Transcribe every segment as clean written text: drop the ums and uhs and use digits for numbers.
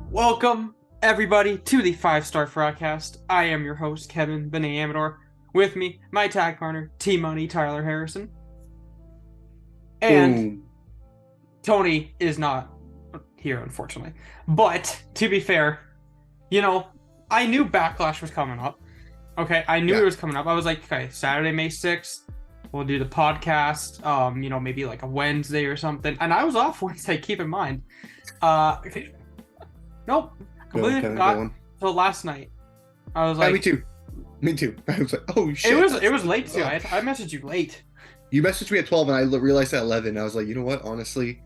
Welcome, everybody, to the 5-Star Frogcast. I am your host, Kevin Benet Amador. With me, my tag partner, T-Money Tyler Harrison. And Boom. Tony is not here, unfortunately. But, to be fair, I knew Backlash was coming up. Okay, I knew it was coming up. I was like, okay, Saturday, May 6th, we'll do the podcast, maybe like a Wednesday or something. And I was off Wednesday, keep in mind. Nope. Completely forgot until last night. I was like, Me too. I was like, oh shit. It was late too. I messaged you late. You messaged me at 12 and I realized at 11. I was like, you know what? Honestly,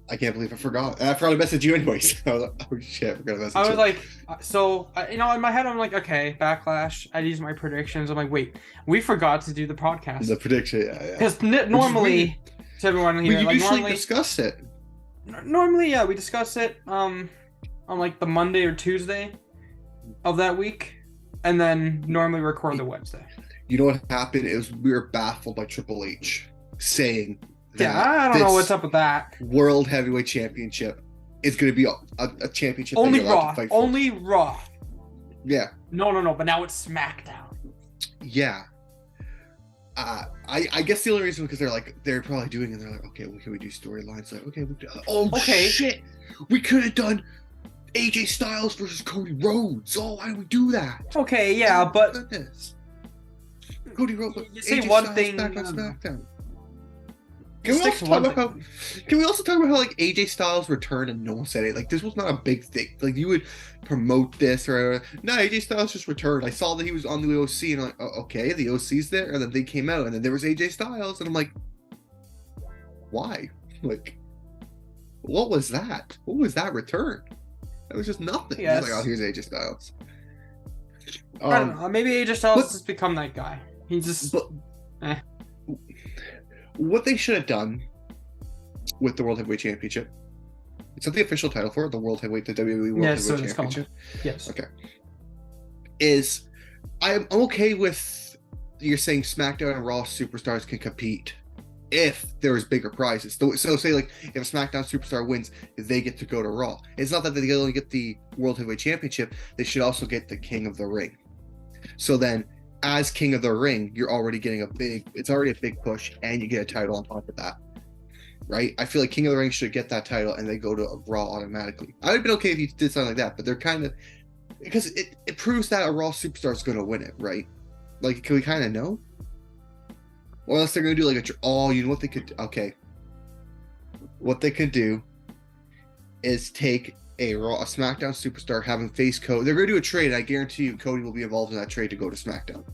I can't believe I forgot. And I forgot to message you anyways. I was like, oh shit, I forgot to message you. I was like, in my head, I'm like, okay, Backlash. I used my predictions. I'm like, wait, we forgot to do the podcast. The prediction, yeah. Because normally, to everyone here, we usually discuss it. Normally, yeah, we discuss it on like the Monday or Tuesday of that week, and then normally record the Wednesday. You know what happened is we were baffled by Triple H saying that I don't know what's up with that. World Heavyweight Championship is going to be a championship only Raw. Only Raw. Yeah. No, but now it's SmackDown. Yeah. I guess the only reason because they're probably doing it. They're like, okay, well, can we do storylines? Like, okay, shit, we could have done AJ Styles versus Cody Rhodes. Oh, why did we do that? Okay, yeah, but goodness. Cody Rhodes. You say AJ one Styles thing. Back on SmackDown. Can we also talk about how like AJ Styles returned and no one said it? Like this was not a big thing. Like you would promote this or no, AJ Styles just returned. I saw that he was on the OC and I'm like, oh, okay, the OC's there, and then they came out and then there was AJ Styles and I'm like, why? Like, what was that? What was that return? It was just nothing. Yes. Like, oh, here's AJ Styles. I don't know. Maybe AJ Styles has become that guy. He just. What they should have done with the World Heavyweight Championship, it's not the official title for it, the World Heavyweight, the WWE World Heavyweight Championship. Yes. Okay. I'm okay with you're saying SmackDown and Raw superstars can compete if there is bigger prizes. So say like if a SmackDown superstar wins, they get to go to Raw. It's not that they only get the World Heavyweight Championship, they should also get the King of the Ring. So then as King of the Ring, you're already getting it's already a big push, and you get a title on top of that, right? I feel like King of the Ring should get that title, and they go to a Raw automatically. I would have been okay if you did something like that, but they're kind of, because it proves that a Raw superstar is going to win it, right? Like, can we kind of know? Or else they're going to do like you know what they could, okay. What they could do is take a SmackDown superstar, have him face Cody. They're going to do a trade, and I guarantee you Cody will be involved in that trade to go to SmackDown.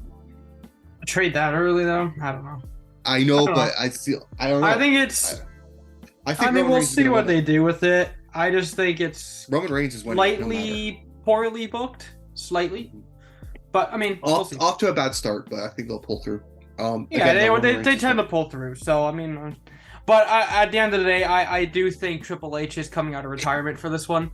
Trade that early, though? I don't know. I know, but I don't know. I think it's... I mean, we'll see what they do with it. I just think it's... Roman Reigns is winning. Slightly poorly booked. Slightly. But, I mean... Off to a bad start, but I think they'll pull through. They tend to pull through, so, I mean... But at the end of the day, I do think Triple H is coming out of retirement for this one.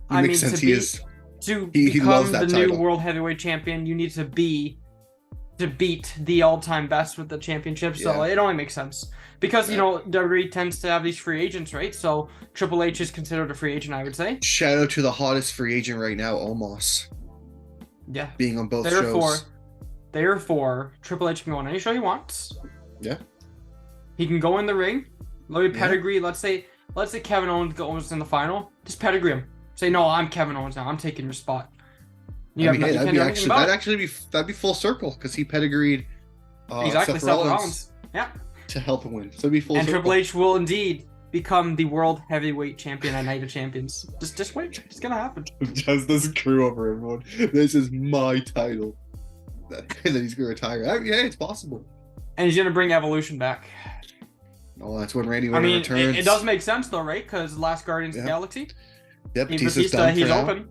Makes sense. To become the new World Heavyweight Champion, you need to beat the all-time best with the championship. So it only makes sense because WWE tends to have these free agents, right? So Triple H is considered a free agent, I would say. Shout out to the hottest free agent right now, Omos. Yeah, being on both shows. Therefore, Triple H can go on any show he wants. Yeah. He can go in the ring, let me pedigree. Let's say Kevin Owens goes in the final. Just pedigree him. Say, no, I'm Kevin Owens now. I'm taking your spot. That'd be full circle because he pedigreed. Exactly, Seth Rollins. Yeah. To help him win, so it'd be full circle. And Triple H will indeed become the World Heavyweight Champion at Night of Champions. Just wait. It's gonna happen. Just this crew over everyone. This is my title. And then he's gonna retire. Yeah, it's possible. And he's gonna bring Evolution back. Oh, that's when Randy Orton returns. It does make sense though, right? Because Last Guardians of the Galaxy. Yep, Batista, he's open.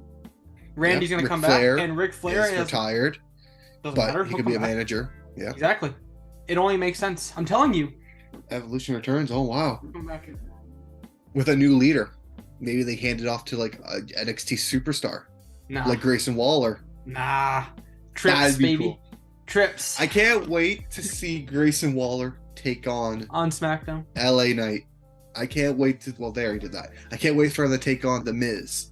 Randy's gonna come back, and Ric Flair is retired. But he could be a manager. Yeah, exactly. It only makes sense. I'm telling you. Evolution returns. Oh wow. With a new leader, maybe they hand it off to like a NXT superstar, like Grayson Waller. Nah, Trips, baby. Cool. Trips. I can't wait to see Grayson Waller take on SmackDown. LA Knight. I can't wait to. Well, they already did that. I can't wait for them to take on The Miz.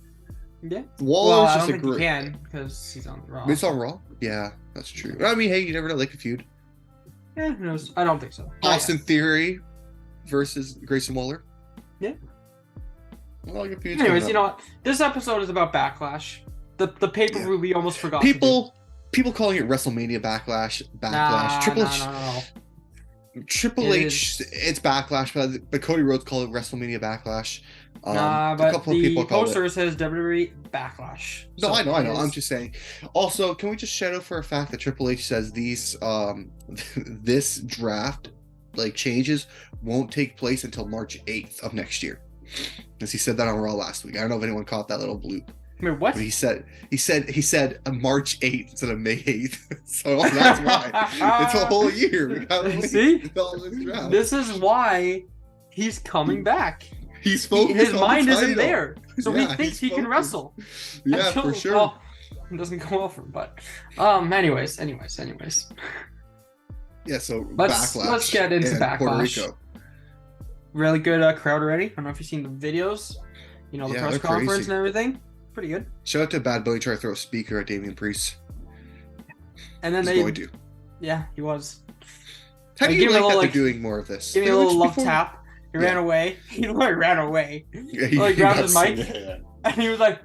Yeah. Waller's I just don't a think great. he can because he's on Raw. Miz on Raw? Yeah, that's true. I mean, hey, you never know. They could feud. Yeah, who knows? I don't think so. Austin Theory versus Grayson Waller. Yeah. Well, like a feud. Anyways, you know what? This episode is about Backlash. The pay-per-view we almost forgot. People calling it WrestleMania Backlash. No. Triple H, it's Backlash, but Cody Rhodes called it WrestleMania Backlash. But a couple of people the poster says WWE Backlash. No, So I know. it I'm is- just saying. Also, can we just shout out for a fact that Triple H says these this draft changes won't take place until March 8th of next year. As he said that on Raw last week. I don't know if anyone caught that little bloop. Wait, what? But he said a March 8th instead of May 8th. So that's why. It's a whole year. We gotta wait See? until this draft. This is why he's coming back. He's focused His on mind the isn't title. there, so Yeah, he thinks he's he can focused. wrestle. Yeah, Until- for sure. Well, it doesn't go well for him, but anyways. Yeah, so Let's Backlash. get into and Puerto Backlash. Rico. Really good crowd already. I don't know if you've seen the videos. The Yeah, press they're conference crazy. and everything. Pretty good. Shout out to Bad Bunny trying to throw a speaker at Damian Priest. And then He's going to. yeah, he was. How do Like, you give me like a that little, they're doing more of this? Give me a They little just love before- tap. He Yeah. ran away. He ran away. Yeah, He grabbed his got mic. some- And he was like,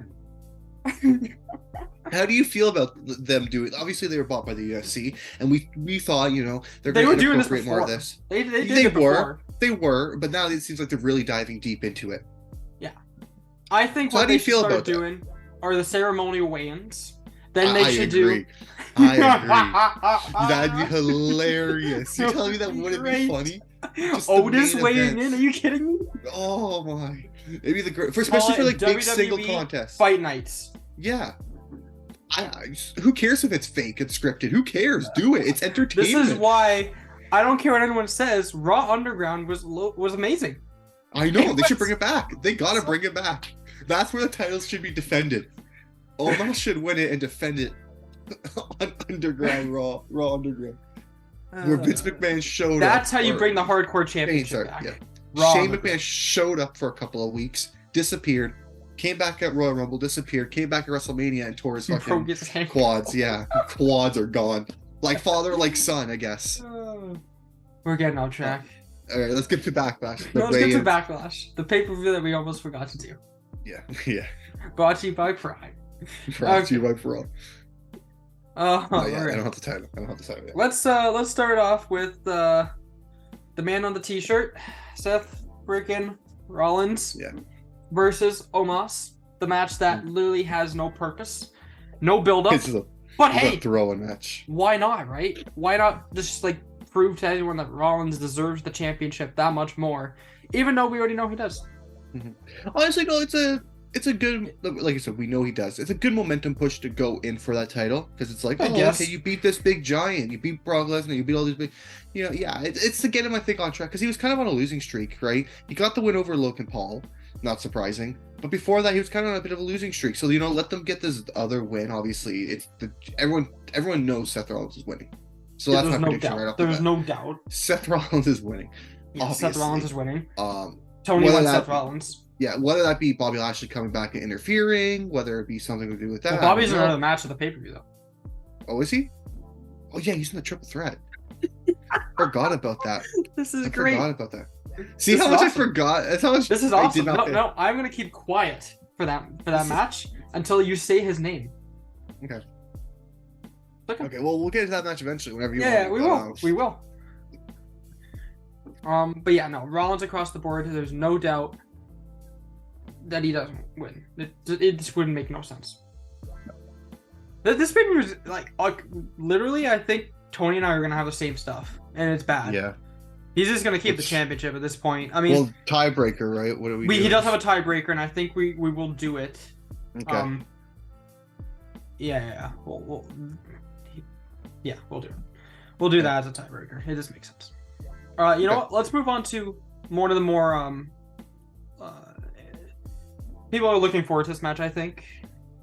How do you feel about them doing? Obviously, they were bought by the UFC, and we thought they're They going were to doing this incorporate more of before. this. they did They it before. But now it seems like they're really diving deep into it. I think So how what do they you should feel start about that? doing are the ceremonial weigh-ins. Then they I should agree. do. I agree. That'd be hilarious. You're telling me that wouldn't be Great. funny? Just the Otis main weighing events. in? Are you kidding me? Oh my! Maybe especially Call for it big WWE single contests. Fight nights. Yeah. Who cares if it's fake and scripted? Who cares? Do it. It's entertainment. This is why I don't care what anyone says. Raw Underground was amazing. I know. They should bring it back. They gotta bring it back. That's where the titles should be defended. Omos should win it and defend it on Underground Raw Underground, where Vince McMahon showed up. That's how you or- bring the hardcore championship sorry, back. yeah. Raw Shane Underground. McMahon showed up for a couple of weeks, disappeared, came back at Royal Rumble, disappeared, came back at WrestleMania and tore his Broke fucking his hand. quads. Yeah, quads are gone. Like father, like son, I guess. We're getting off track. All right, let's get to Backlash. Let's get to weigh-ins. Backlash, the pay-per-view that we almost forgot to do. Yeah. Brought to you by Pride. Brought to you by For All. Oh, Oh yeah, I alright. don't have the title. Yet. Let's start off with the man on the t-shirt, Seth freaking Rollins, Yeah. versus Omos. The match that literally has no purpose, no build-up. This is a But hey, throwing match. why not, right? Why not just prove to anyone that Rollins deserves the championship that much more, even though we already know he does. Honestly, no, it's a good, like I said, we know he does. It's a good momentum push to go in for that title because it's like, I oh, guess. okay, you beat this big giant, you beat Brock Lesnar, you beat all these big, it's to get him, I think, on track because he was kind of on a losing streak, right? He got the win over Logan Paul, not surprising, but before that he was kind of on a bit of a losing streak. So let them get this other win. Obviously, it's everyone knows Seth Rollins is winning, so that's my There's no prediction doubt. right off the There's bat. no doubt. Seth Rollins is winning. Yeah, Seth Obviously. Rollins is winning. Um, Tony whether wants that Seth be- Rollins. Yeah, whether that be Bobby Lashley coming back and interfering, whether it be something to do with that. Well, I don't Bobby's in know. another match of the pay-per-view though. Oh, is he? Oh, yeah, he's in the triple threat. Forgot about that. This is I great. forgot about that. See This how is much I awesome. forgot? That's how much This is I awesome. did not pay. No, I'm gonna keep quiet for that This is- match until you say his name. Okay. Okay. Okay, well, we'll get into that match eventually whenever you Yeah, want. we will. We will. But yeah, no, Rollins across the board. There's no doubt that he doesn't win. It just wouldn't make no sense. This pay is literally. I think Tony and I are gonna have the same stuff, and it's bad. Yeah. He's just gonna keep the Which- championship at this point. I mean, Well, tiebreaker, right? What do we do? he does have a tiebreaker, and I think we will do it. Okay. Yeah. We'll do it. We'll do that as a tiebreaker. It just makes sense. You know Okay. what? Let's move on to one of the more people are looking forward to this match. I think,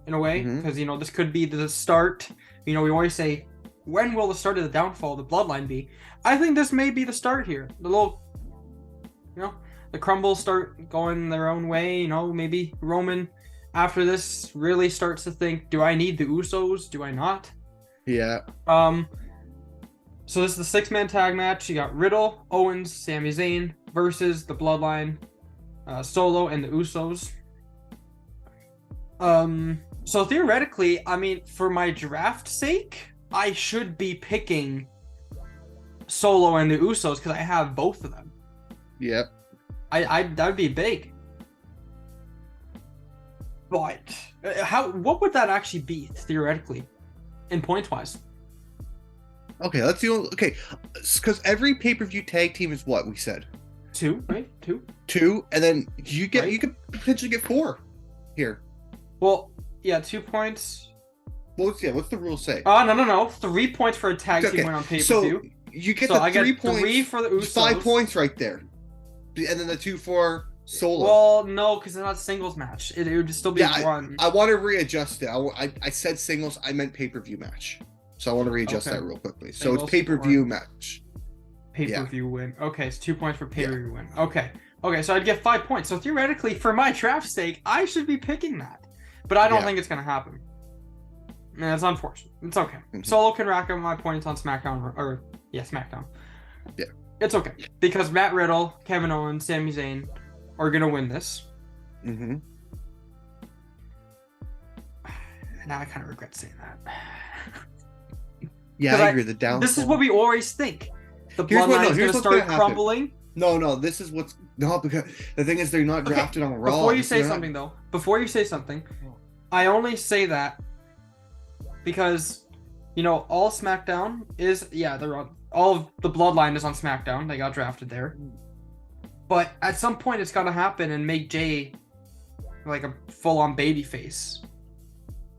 in a way, Mhm. because this could be the start. We always say when will the start of the downfall of the bloodline be? I think this may be the start here. The little, the crumbles start going their own way. Maybe Roman after this really starts to think, do I need the Usos? Do I not? Yeah. So this is the 6-man tag match. You got Riddle, Owens, Sami Zayn versus the Bloodline, Solo, and the Usos. So theoretically, I mean, for my draft sake, I should be picking Solo and the Usos because I have both of them. Yep. That'd be big. But what would that actually be theoretically, in points wise? Okay, let's do. Okay, because every pay-per-view tag team is what we said. 2, right? 2, and then you Right. you could potentially get 4 here. Well, yeah, 2 points. What's the rule say? No. 3 points for a tag team win on pay-per-view. So you get I the 3 get points. 3 for the Usos. 5 points right there, and then the 2 for Solo. Well, no, because it's not a singles match. It would still be 1. I want to readjust it. I said singles. I meant pay-per-view match. So I want to readjust that real quickly. So Singles it's pay-per-view match. Pay-per-view win. Okay, it's 2 points for pay-per-view win. Okay, so I'd get 5 points. So theoretically, for my draft sake, I should be picking that. But I don't think it's going to happen. Man, it's unfortunate. It's okay. Mm-hmm. Solo can rack up my points on SmackDown. SmackDown. Yeah. It's okay. Because Matt Riddle, Kevin Owens, Sami Zayn are going to win this. Mm-hmm. Now I kind of regret saying that. Yeah, I agree. The downfall. This is what we always think. The bloodline is going to start crumbling. No, this is what's because the thing is they're not drafted on Raw. Before you say something, I only say that because all SmackDown is they're on all of the bloodline is on SmackDown. They got drafted there, but at some point it's got to happen and make Jay like a full-on babyface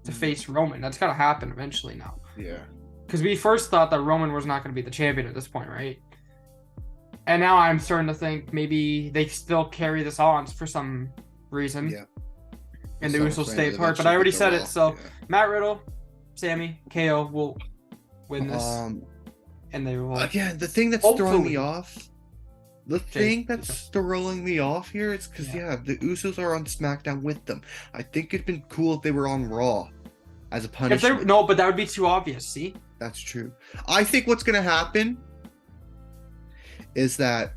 to face Roman. That's got to happen eventually now. Yeah. Because we first thought that Roman was not going to be the champion at this point, right? And now I'm starting to think maybe they still carry this on for some reason. Yeah. And the Usos stay apart. But I already said it. So Matt Riddle, Sammy, KO will win this. And they will. Again, the thing that's throwing me off. The thing that's throwing me off here is because the Usos are on SmackDown with them. I think it'd been cool if they were on Raw as a punishment. No, but that would be too obvious. See. That's true. I think what's going to happen is that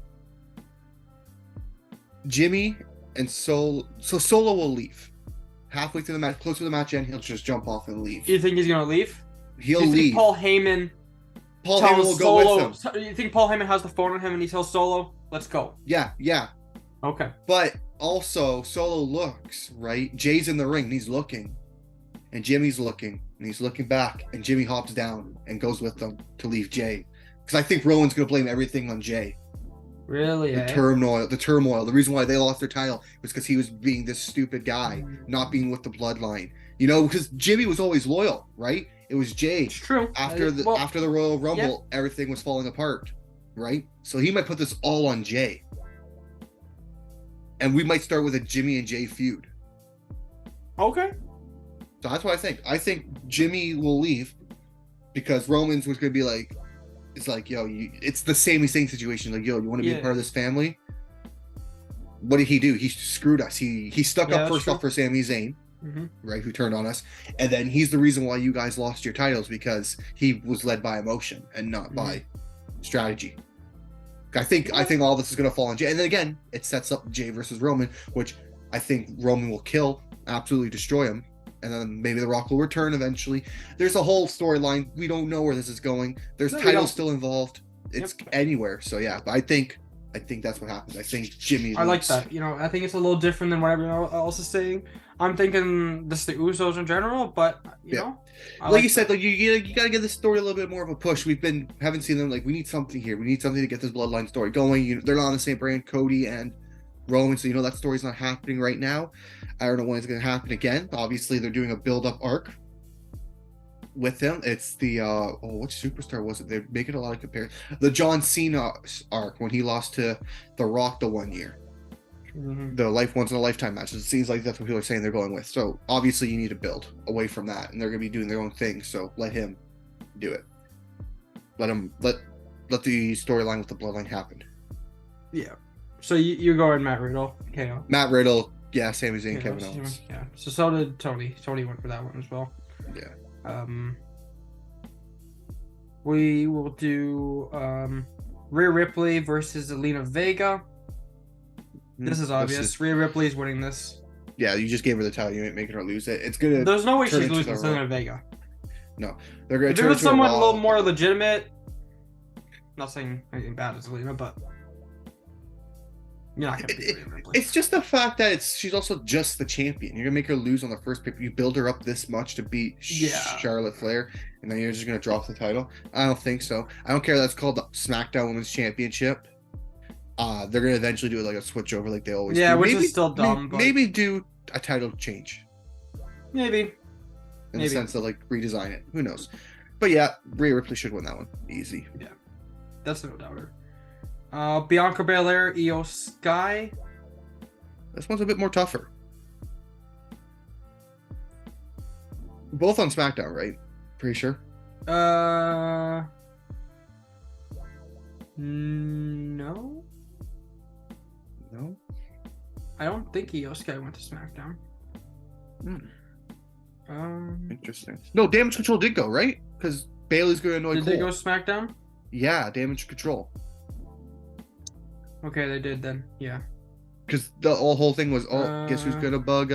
Jimmy and Solo will leave halfway through the match, close to the match end. He'll just jump off and leave. You think he's going to leave? He'll leave. Paul Heyman will go with him. You think Paul Heyman has the phone on him and he tells Solo, "Let's go"? Yeah. Okay. But also, Solo looks right. Jay's in the ring. And he's looking. And Jimmy's looking, and he's looking back, and Jimmy hops down and goes with them to leave Jay. Because I think Rowan's going to blame everything on Jay. Really? The turmoil. The reason why they lost their title was because he was being this stupid guy, not being with the bloodline. Because Jimmy was always loyal, right? It was Jay. It's true. After the Royal Rumble, everything was falling apart, right? So he might put this all on Jay. And we might start with a Jimmy and Jay feud. Okay. So that's what I think. I think Jimmy will leave because Roman's was going to be like, it's like, yo, it's the Sami Zayn situation. Like, yo, you want to be a part of this family? What did he do? He screwed us. He stuck up first off for Sami Zayn, right? Who turned on us. And then he's the reason why you guys lost your titles because he was led by emotion and not by strategy. I think all this is going to fall on Jay. And then again, it sets up Jay versus Roman, which I think Roman will kill, absolutely destroy him. And then maybe The Rock will return eventually. There's a whole storyline. We don't know where this is going. There's titles still involved. It's anywhere. So yeah, but I think that's what happens. I think Jimmy. I like that. I think it's a little different than what everyone else is saying. I'm thinking this the Usos in general, but you know, like you said, like you got to give this story a little bit more of a push. Haven't seen them. Like we need something here. We need something to get this bloodline story going. They're not on the same brand, Cody and Roman, so that story's not happening right now. I don't know when it's going to happen again. Obviously, they're doing a build-up arc with him. It's the which superstar was it? They're making a lot of comparisons. The John Cena arc when he lost to The Rock the one year. The once in a lifetime match. It seems like that's what people are saying they're going with. So obviously, you need to build away from that, and they're going to be doing their own thing. So let him do it. let the storyline with the bloodline happen. Yeah. So you go in Matt Riddle, KO. Matt Riddle, yeah, Sami Zayn, Yeah, Kevin Owens. Yeah. So did Tony. Tony went for that one as well. Yeah. We will do Rhea Ripley versus Zelina Vega. This is obvious. Rhea Ripley's winning this. Yeah, you just gave her the title. You ain't making her lose it. It's gonna. There's no way she's losing to Zelina Vega. No, they're gonna. If it was someone a little more legitimate. Not saying anything bad as Zelina, but you're not gonna beat Rhea Ripley. It's just the fact that she's also just the champion. You're gonna make her lose on the first paper. You build her up this much to beat Charlotte Flair, and then you're just gonna drop the title. I don't think so. I don't care. That's called the SmackDown Women's Championship. They're gonna eventually do it like a switch over, like they always do. Yeah, which is still dumb. Maybe do a title change. Maybe. In the sense of like redesign it. Who knows? But yeah, Rhea Ripley should win that one. Easy. Yeah. That's no doubter. Bianca Belair, Io Sky. This one's a bit more tougher. Both on SmackDown, right? Pretty sure. No. No. I don't think Io Sky went to SmackDown. Interesting. No, Damage Control did go, right? Because Bailey's going to annoy Cole. Did they go SmackDown? Yeah, Damage Control. Okay, they did then. Yeah. Because the whole thing was, guess who's gonna bug?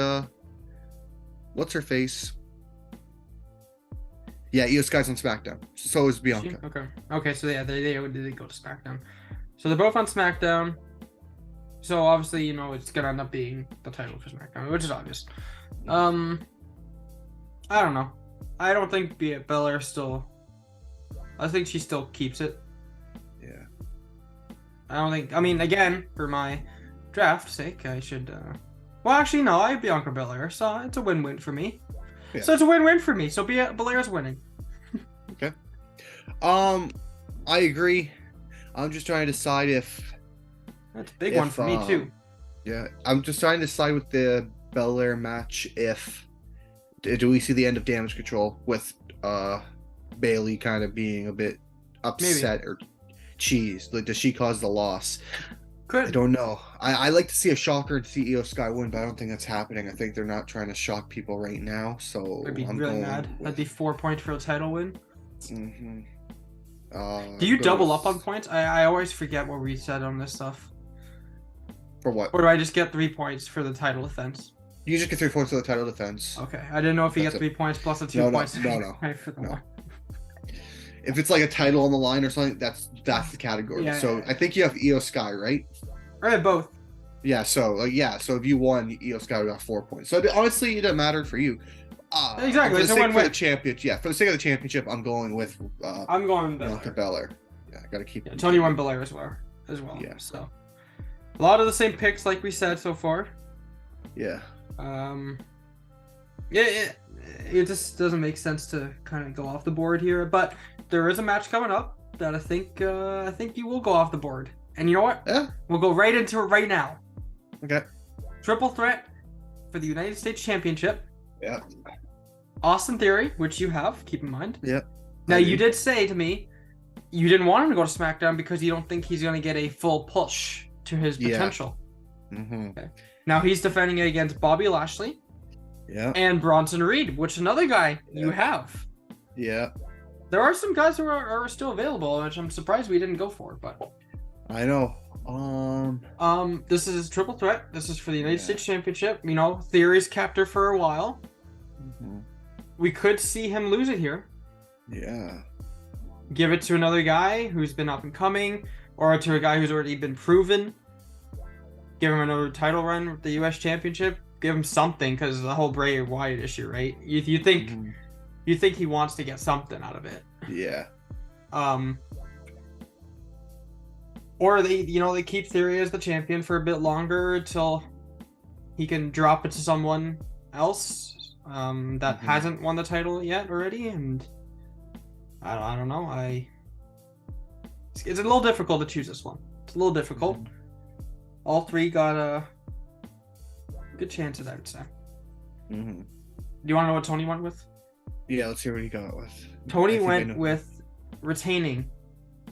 What's her face? Yeah, Io Sky's on SmackDown. So is Bianca. Okay. So yeah, they go to SmackDown. So they're both on SmackDown. So obviously, it's gonna end up being the title for SmackDown, which is obvious. I don't know. I don't think Belair still. I think she still keeps it. Yeah. I don't think. I mean, again, for my draft sake, I should. Well, actually, no. I have Bianca Belair, so it's a win-win for me. Yeah. So it's a win-win for me. So Belair's winning. Okay. I agree. I'm just trying to decide if. That's a big one for me too. Yeah, I'm just trying to decide with the Belair match if. Do we see the end of Damage Control with Bailey kind of being a bit upset or cheese? Like, does she cause the loss? I don't know. I like to see a shocker and see Io Sky win, but I don't think that's happening. I think they're not trying to shock people right now. So I'd be really mad. That'd be 4 points for a title win. Mm-hmm. Do you double up on points? I always forget what we said on this stuff. For what? Or do I just get 3 points for the title defense? You just get 3 points for the title defense. Okay, I didn't know if you get 3 points plus the 2 points. No. If it's like a title on the line or something, that's the category. Yeah, so I think you have Io Sky, right? I have both. Yeah. So so if you won, Io Sky got 4 points. So honestly, it doesn't matter for you. Exactly. For the sake of the championship, for the sake of the championship, I'm going with. I'm going Belair. Yeah, I gotta keep. Yeah, Tony won Belair as well. Yeah. So a lot of the same picks, like we said so far. Yeah. It just doesn't make sense to kind of go off the board here, but there is a match coming up that I think you will go off the board. And you know what? Yeah. We'll go right into it right now. Okay. Triple threat for the United States Championship. Yeah. Austin Theory, which you have, keep in mind. Yeah. Now you did say to me you didn't want him to go to SmackDown because you don't think he's going to get a full push to his potential. Yeah. Mm-hmm. Okay. Now he's defending it against Bobby Lashley. Yeah. And Bronson Reed, which is another guy you have. Yeah. There are some guys who are still available, which I'm surprised we didn't go for, but I know. This is triple threat. This is for the United States Championship. Theory's kept her for a while. Mm-hmm. We could see him lose it here. Yeah. Give it to another guy who's been up and coming, or to a guy who's already been proven. Give him another title run with the U.S. Championship. Give him something, because the whole Bray Wyatt issue, right? You think he wants to get something out of it? Yeah. Or they keep Theory as the champion for a bit longer until he can drop it to someone else that hasn't won the title yet already, and I don't know. It's a little difficult to choose this one. It's a little difficult. All three got a good chances, I would say. Mm-hmm. Do you want to know what Tony went with? Yeah, let's hear what he got with. Tony went with retaining.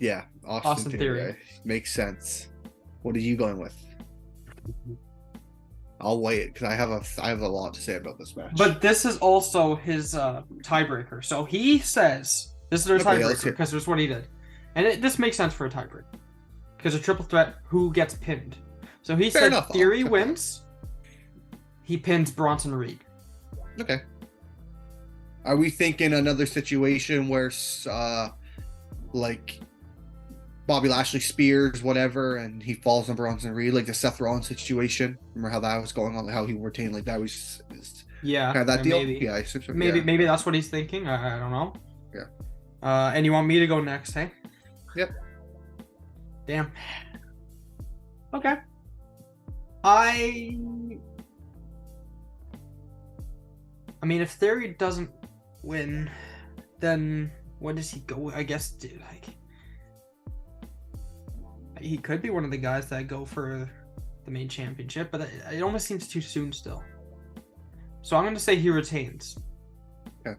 Yeah, Austin Theory. Right? Makes sense. What are you going with? I'll wait because I have a lot to say about this match. But this is also his tiebreaker. So he says this is their tiebreaker because this is what he did, and this makes sense for a tiebreaker because a triple threat. Who gets pinned? So he said Theory wins. He pins Bronson Reed. Okay. Are we thinking another situation where, like, Bobby Lashley spears whatever, and he falls on Bronson Reed, like the Seth Rollins situation? Remember how that was going on? How he retained like that was kind of that deal. Maybe. Yeah, I assume so. Maybe that's what he's thinking. I don't know. Yeah. And you want me to go next, hey? Yep. Damn. Okay. I mean, if Theory doesn't win, then what does he go? I guess, dude, like, he could be one of the guys that go for the main championship, but it almost seems too soon still. So I'm going to say he retains. Okay.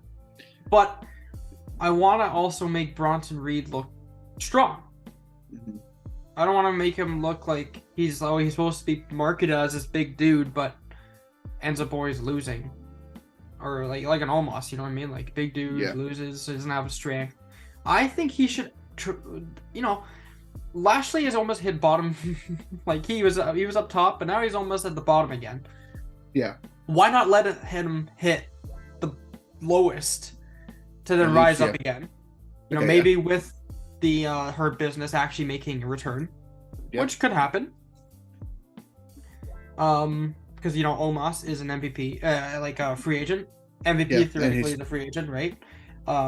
But I want to also make Bronson Reed look strong. Mm-hmm. I don't want to make him look like he's supposed to be marketed as this big dude, but ends up always losing. Or like an Omos, you know what I mean? Like big dude loses, doesn't have a strength. I think he should, Lashley has almost hit bottom. Like he was up top, but now he's almost at the bottom again. Yeah. Why not let him hit the lowest to then rise up again? Maybe with the Hurt Business actually making a return, which could happen. Because Omos is an MVP, like a free agent. MVP theoretically is a free agent, right?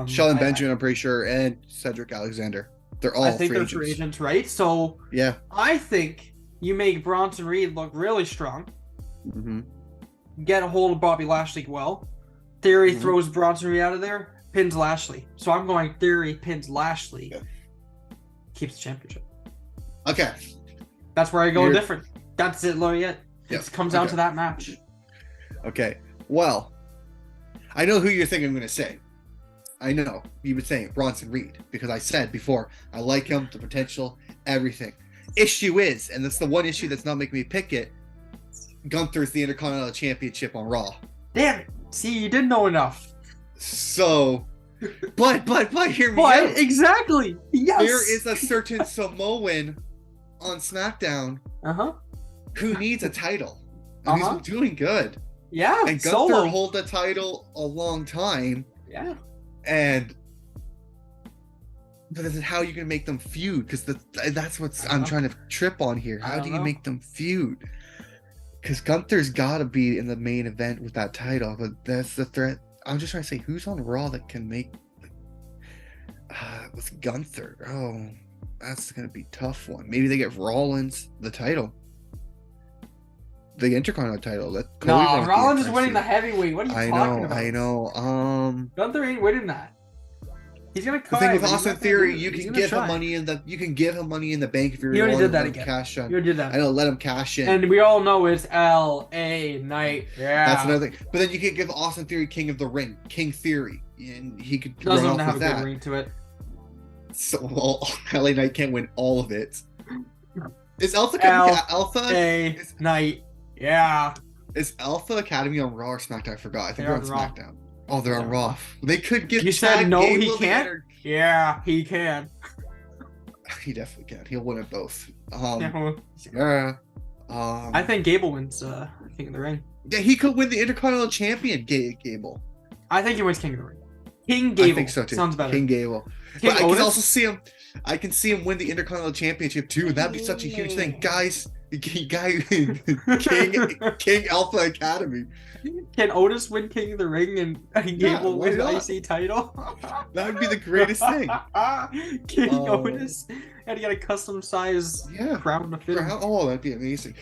Shelton Benjamin, I'm pretty sure, and Cedric Alexander. They're all free agents, right? So yeah, I think you make Bronson Reed look really strong. Mm-hmm. Get a hold of Bobby Lashley well. Theory throws Bronson Reed out of there, pins Lashley. So I'm going Theory pins Lashley, keeps the championship. Okay, that's where I go different. That's it, Laureate. It comes down to that match. Okay. Well, I know who you're thinking I'm going to say. I know. You've been saying Bronson Reed because I said before, I like him, the potential, everything. Issue is, and that's the one issue that's not making me pick it, Gunther's the Intercontinental Championship on Raw. Damn. See, you didn't know enough. So, but hear me out. Exactly. Yes. There is a certain Samoan on SmackDown who needs a title. And he's doing good. Yeah, and Gunther hold the title a long time. Yeah. And but this is how you can make them feud, because that's what I'm trying to trip on here. How do you make them feud? Because Gunther's got to be in the main event with that title, but that's the threat. I'm just trying to say, who's on Raw that can make with Gunther? Oh, that's gonna be a tough one. Maybe they get Rollins the title. The Intercontinental title. No, Rollins is winning the heavyweight. What are you talking about? I know. Gunther ain't winning that. He's gonna cut. The thing with Austin Theory, you can give him money in the. You can give him money in the bank if you're. He already did that again. Cash in. You already did that. I know. Let him cash in. And we all know it's L.A. Night. Yeah. That's another thing. But then you could give Austin Theory King of the Ring, King Theory, and he could. Doesn't have a good ring to it. So LA Knight can't win all of it. Is Alpha Night? Yeah. Is Alpha Academy on Raw or SmackDown? I forgot. I think they're on SmackDown. Oh, they're on Raw. They could give. You said no, he can't. Yeah, he can. He definitely can. He'll win it both. Yeah. I think Gable wins King of the Ring. Yeah, he could win the Intercontinental Champion. Gable. I think he wins King of the Ring. King Gable. I think so too. Sounds better. King Gable. But I can also see him. I can see him win the Intercontinental Championship too. That'd be such a huge thing, guys. King Alpha Academy. Can Otis win King of the Ring and Gable win the IC title? That would be the greatest thing. King Otis had to get a custom size crown to fit him. Oh, that'd be amazing.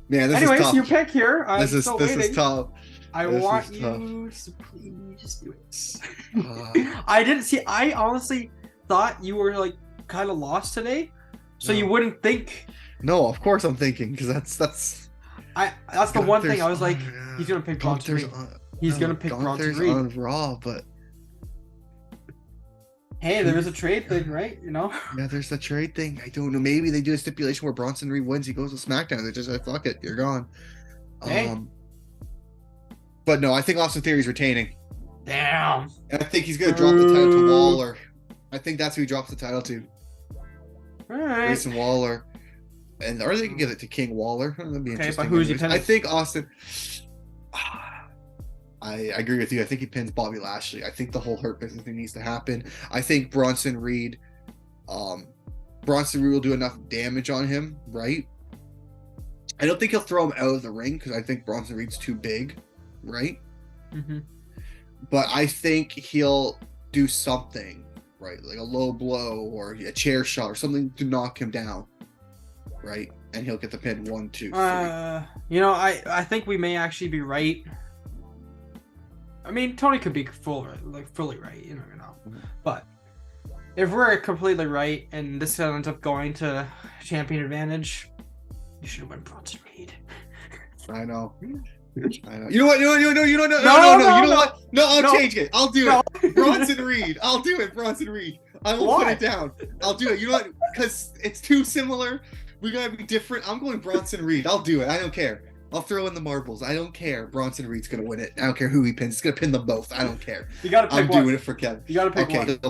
Man, this Anyways, is tough. your pick here. This is tough. I want you to please do it. I didn't see. I honestly thought you were like kind of lost today, so you wouldn't think. No, of course I'm thinking, because that's the one thing I was like, he's gonna pick Bronson Reed. He's gonna pick Bronson Reed on Raw, but Hey, there was a trade thing, right? You know? Yeah, there's the trade thing. I don't know. Maybe they do a stipulation where Bronson Reed wins. He goes to SmackDown. They're just like, fuck it, you're gone. Hey. But no, I think Austin Theory's retaining. Damn. And I think he's gonna drop the title to Waller. I think that's who he drops the title to. All right. Grayson Waller. And or they can give it to King Waller. That'd be interesting. But who's he pinning? I think Austin. I agree with you. I think he pins Bobby Lashley. I think the whole Hurt Business thing needs to happen. I think Bronson Reed will do enough damage on him, right? I don't think he'll throw him out of the ring because I think Bronson Reed's too big, right? Mm-hmm. But I think he'll do something, right? Like a low blow or a chair shot or something to knock him down, right? And he'll get the pin 1, 2, 3. I think we may actually be right. I mean, Tony could be fully right, you never know. Mm-hmm. But if we're completely right and this ends up going to champion advantage, you should win Bronson Reed. I know. You know what? No. You know what? No, I'll change it. I'll do it. Bronson Reed. I'll do it. Bronson Reed. I will put it down. I'll do it. You know what? Because it's too similar. We gotta be different. I'm going Bronson Reed. I'll do it. I don't care. I'll throw in the marbles. I don't care. Bronson Reed's gonna win it. I don't care who he pins. He's gonna pin them both. I don't care. You gotta pick one. I'm doing it for Kevin. You gotta pick one. It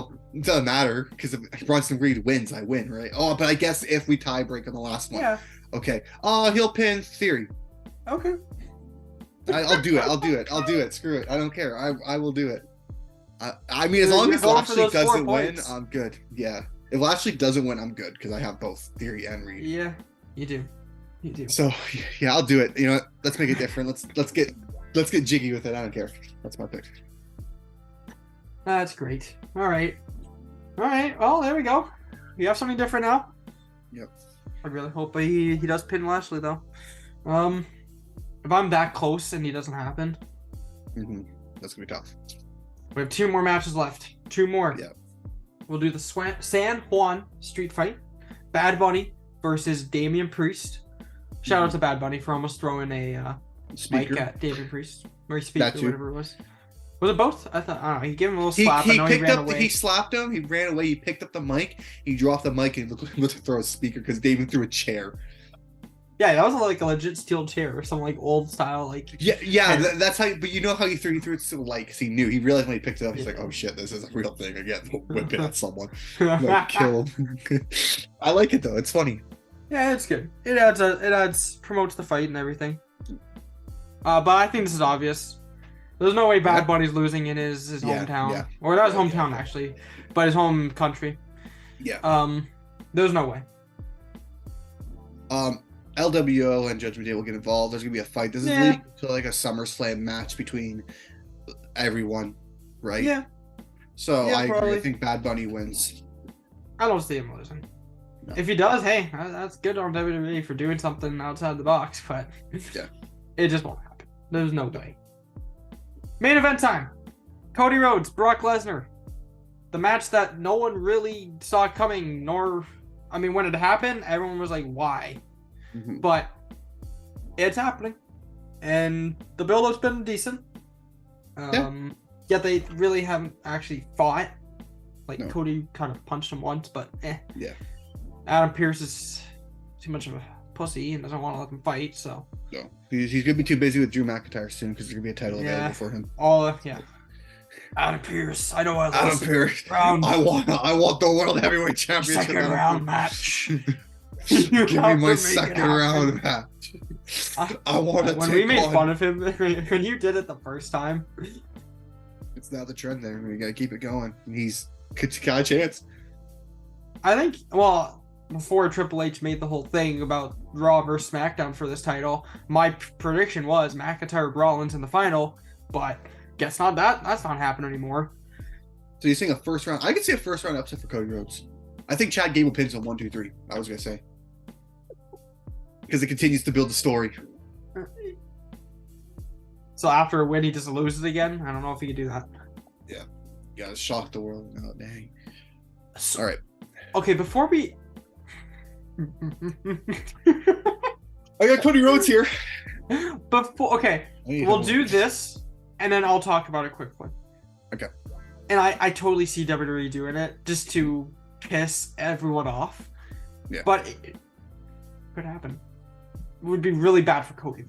doesn't matter because if Bronson Reed wins, I win, right? Oh, but I guess if we tie break on the last one. Yeah. Okay. He'll pin Theory. Okay. I'll do it. Screw it. I don't care. I will do it. I mean, as long as Lashley doesn't win, I'm good. Yeah. If Lashley doesn't win, I'm good because I have both Theory and Reed. Yeah, you do. You do. So yeah, I'll do it. You know what? Let's make it different. Let's get jiggy with it. I don't care. That's my pick. That's great. All right. Well, there we go. You have something different now. Yep. I really hope he does pin Lashley though. If I'm that close and he doesn't happen, that's gonna be tough. We have 2 more matches left. 2 more. Yeah. We'll do the San Juan street fight. Bad Bunny versus Damian Priest. Shout out to Bad Bunny for almost throwing a mic at Damian Priest. Or speaker, whatever it was. Was it both? I don't know. He gave him a little slap. He slapped him. He ran away. He picked up the mic. He dropped the mic and looked to throw a speaker because Damian threw a chair. Yeah, that was like a legit steel chair or some like old style like. Yeah. That's how. But you know how he threw it so light because he knew. He realized when he picked it up, he's like, "Oh shit, this is a real thing again." Whip it at someone. Like, kill him. I like it though. It's funny. Yeah, it's good. It promotes the fight and everything. But I think this is obvious. There's no way Bad Bunny's losing in his hometown. Yeah. Or not his hometown actually, but his home country. Yeah. There's no way. LWO and Judgment Day will get involved. There's gonna be a fight. This is leading to like a SummerSlam match between everyone, right? Yeah. So I agree. I think Bad Bunny wins. I don't see him losing. No. If he does, hey, that's good on WWE for doing something outside the box, but it just won't happen. There's no way. Main event time. Cody Rhodes, Brock Lesnar. The match that no one really saw coming, when it happened, everyone was like, why? But it's happening. And the build-up's been decent. Yet they really haven't actually fought. Cody kind of punched him once, but Yeah. Adam Pearce is too much of a pussy and doesn't want to let them fight, so. No. He's going to be too busy with Drew McIntyre soon because there's going to be a title available for him. Adam Pearce. I know I Adam Pearce. I want the World Heavyweight Championship. Second round match. Give me my second round match. I want to. When we made fun of him, when you did it the first time, it's now the trend there. We got to keep it going. He's got a chance. I think. Before Triple H made the whole thing about Raw versus SmackDown for this title, my prediction was McIntyre Rollins in the final, but guess not. That's not happening anymore. So you're saying a first round? I could see a first round upset for Cody Rhodes. I think Chad Gable pins him 1, 2, 3. I was gonna say because it continues to build the story. So after a win, he just loses again. I don't know if he could do that. Yeah, you gotta shock the world. Oh dang! All right. Okay, before we. I got Cody Rhodes here. We'll do this, and then I'll talk about it quickly. Okay. and I totally see WWE doing it just to piss everyone off. Yeah. But it could happen. It would be really bad for Cody.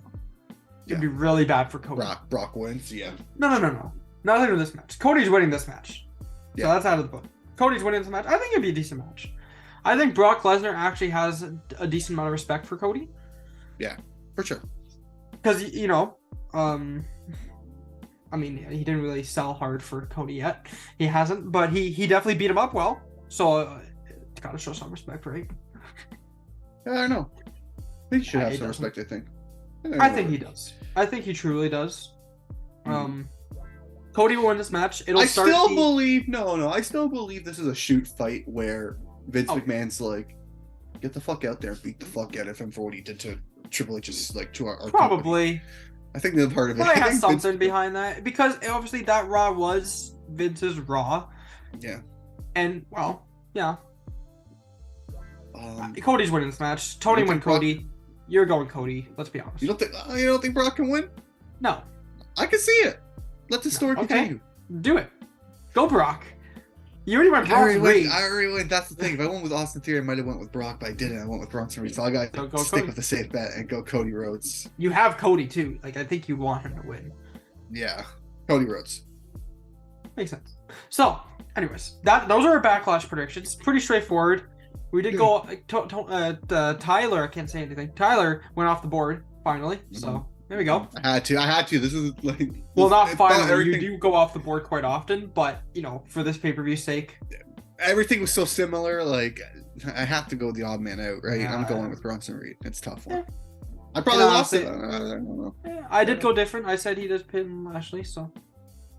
It'd be really bad for Cody. Brock wins, yeah. No. Not in this match. Cody's winning this match. Yeah. So that's out of the book. Cody's winning this match. I think it'd be a decent match. I think Brock Lesnar actually has a decent amount of respect for Cody. Yeah, for sure. Because, you know, I mean, he didn't really sell hard for Cody yet. He hasn't, but he definitely beat him up well. So, it's got to show some respect, right? Yeah, I don't know. I think he should have some respect, I think. I think he does. I think he truly does. Cody will win this match. I still believe this is a shoot fight where Vince McMahon's like, get the fuck out there and beat the fuck out of him for what he did to Triple H's, like, to our probably. Company. I think the part of it. Probably has something behind that, because obviously that Raw was Vince's Raw. Yeah. And, well, yeah. Cody's winning this match. Tony win Cody. You're going Cody. Let's be honest. You don't think Brock can win? No. I can see it. Let the story continue. Do it. Go Brock. You already went Brock. I already went. That's the thing. If I went with Austin Theory, I might have went with Brock, but I didn't. I went with Bronson Reed. So I got to stick with the safe bet and go Cody Rhodes. You have Cody too. Like, I think you want him to win. Yeah, Cody Rhodes. Makes sense. So, anyways, those are our Backlash predictions. Pretty straightforward. We did go. Tyler, I can't say anything. Tyler went off the board finally. So there we go. I had to. This is like. Well, not finally. You do go off the board quite often, but for this pay-per-view sake, everything was so similar. Like, I have to go the odd man out, right? I'm going with Bronson Reed. It's a tough one. Yeah. I probably lost it. I don't know. Yeah, I did go different. I said he does pin Lashley, so.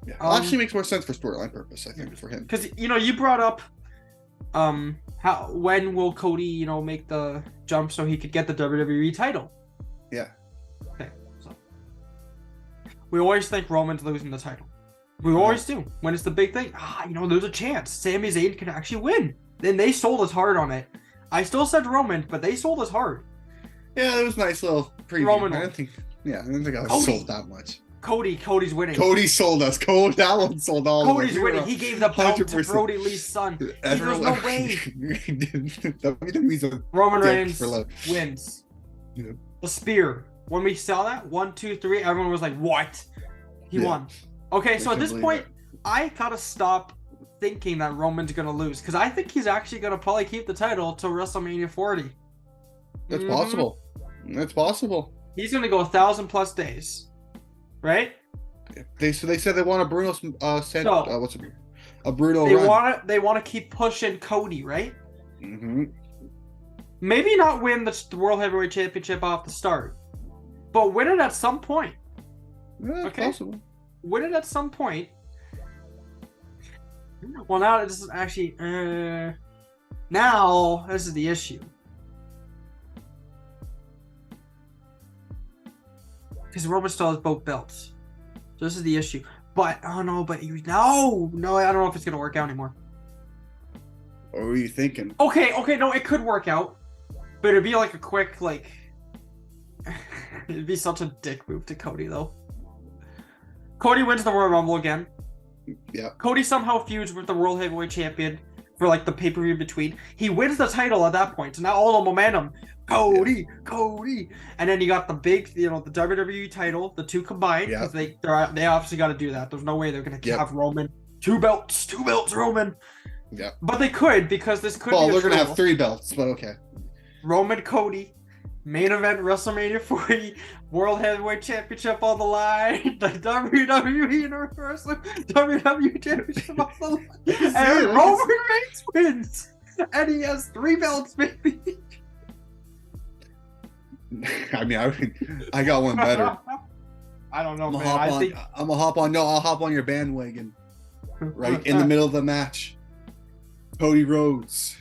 Yeah, actually makes more sense for storyline purpose, I think, for him. Because you brought up, when will Cody make the jump so he could get the WWE title? Yeah. Okay, so we always think Roman's losing the title. We always do. When it's the big thing, there's a chance Sami Zayn can actually win. Then they sold us hard on it. I still said Roman, but they sold us hard. Yeah, it was a nice little preview. Roman. I didn't think I was sold that much. Cody's winning. Cody sold us. That one sold all. Cody's winning. He gave the belt to Brody Lee's son. There's no way. Roman Reigns wins. Yeah. The spear. When we saw that, 1, 2, 3, everyone was like, "What?" He won. Okay, so at this point, I gotta stop thinking that Roman's gonna lose, because I think he's actually gonna probably keep the title till WrestleMania 40. That's possible. That's possible. He's gonna go 1,000+ days. Right? They said they want a Bruno a Bruno They want to keep pushing Cody, right? Mm-hmm. Maybe not win the World Heavyweight Championship off the start, but win it at some point. Yeah, okay. Possible. Win it at some point. Well, now this is actually now this is the issue. Because Roman still has both belts. So this is the issue. But, no, I don't know if it's going to work out anymore. What were you thinking? Okay, no, it could work out. But it'd be like a quick, it'd be such a dick move to Cody, though. Cody wins the Royal Rumble again. Yeah. Cody somehow feuds with the World Heavyweight Champion for, the pay-per-view between. He wins the title at that point. So now all the momentum. Cody, and then you got the big, the WWE title, the two combined, because they obviously got to do that. There's no way they're gonna have Roman two belts, Roman. Yeah, but they could, because this could. Well, they're gonna have 3 belts, but okay. Roman, Cody, main event WrestleMania 40, World Heavyweight Championship on the line, the WWE Universal WWE Championship on the line, and Roman Reigns wins, and he has 3 belts, baby. I mean, I got one better. I don't know, man. I'll hop on your bandwagon. Right in the middle of the match, Cody Rhodes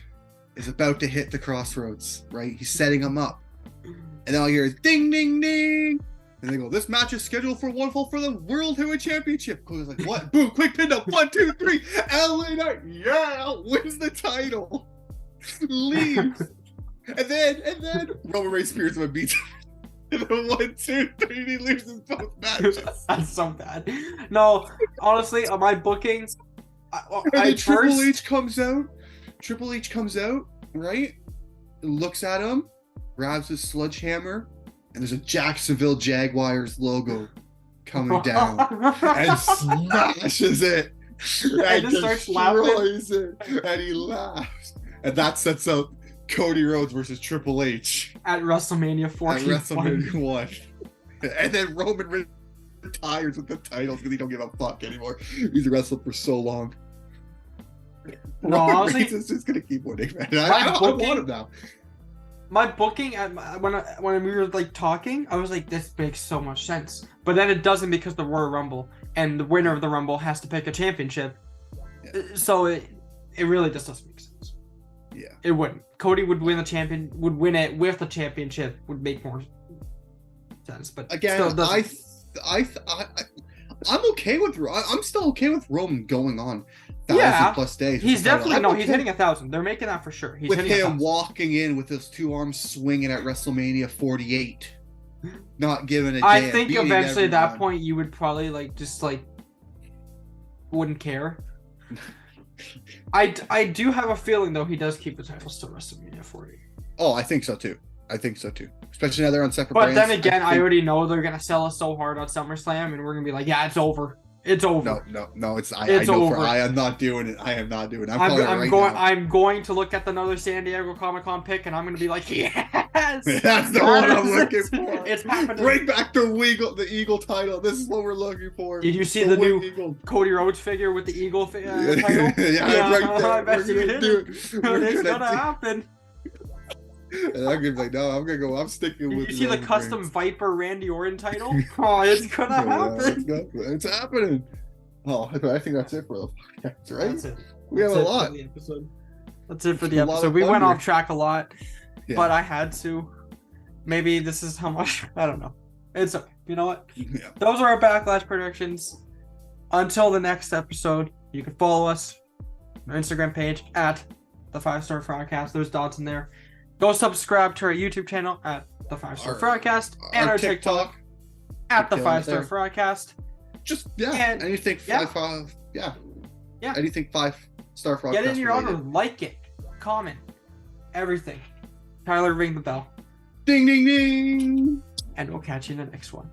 is about to hit the crossroads. Right, he's setting him up, and then I'll hear ding, ding, ding, and they go, "This match is scheduled for one fall for the World Heavyweight Championship." Cody's like, "What?" Boom! Quick pin up. 1, 2, 3. LA Knight, wins the title. Leaves. And then Roman Reigns spears him and beats him. 1, 2, 3, and he loses both matches. That's so bad. No, honestly, on my bookings, And then Triple H comes out. Triple H comes out, right? Looks at him, grabs his sledgehammer, and there's a Jacksonville Jaguars logo coming down and smashes it. And just starts laughing. And he laughs. And that sets up Cody Rhodes versus Triple H at WrestleMania 41. At WrestleMania 1. And then Roman retires with the titles because he don't give a fuck anymore. He's wrestled for so long. No, honestly, Reigns is just gonna keep winning, man. I want him now. My booking when we were like talking, I was like, this makes so much sense. But then it doesn't because the Royal Rumble and the winner of the Rumble has to pick a championship. Yeah. So it really just doesn't make sense. Yeah, it wouldn't. Cody would win it with the championship would make more sense. But again, I'm okay with. I'm still okay with Roman going on 1,000+ days. He's definitely he's hitting 1,000. They're making that for sure. He's with hitting him walking in with his 2 arms swinging at WrestleMania 48, not giving a damn. I think eventually at that point you would probably wouldn't care. I do have a feeling though he does keep the titles till WrestleMania 40. Oh, I think so too. Especially now they're on separate brands. But then again, I already know they're gonna sell us so hard on SummerSlam, and we're gonna be like, yeah, it's over. It's over. No, I know over. I am not doing it. I'm going to look at another San Diego Comic-Con pick, and I'm going to be like, yes! That's the one I'm looking for. It's happening. Bring back the Eagle title. This is what we're looking for. Did you see the new Eagle. Cody Rhodes figure with the Eagle title? Yeah, right there. I bet you did. It's going to happen. And I'm gonna be like, no, I'm sticking with. You see the custom Reigns. Viper Randy Orton title? Oh, it's gonna happen. It's happening. Oh, I think that's it for the podcast, right? That's it. We have a lot. That's it for the episode. We went off track a lot, but I had to. Maybe this is how much. I don't know. It's okay. You know what? Yeah. Those are our Backlash predictions. Until the next episode, you can follow us on our Instagram page at the 5-Star Frogcast. There's dots in there. Go subscribe to our YouTube channel at the 5-Star Frogcast and our TikTok at the 5-Star Frogcast. Just anything 5. Yeah. Anything 5-Star Frogcast. Get in your honor, like it, comment, everything. Tyler, ring the bell. Ding ding ding. And we'll catch you in the next one.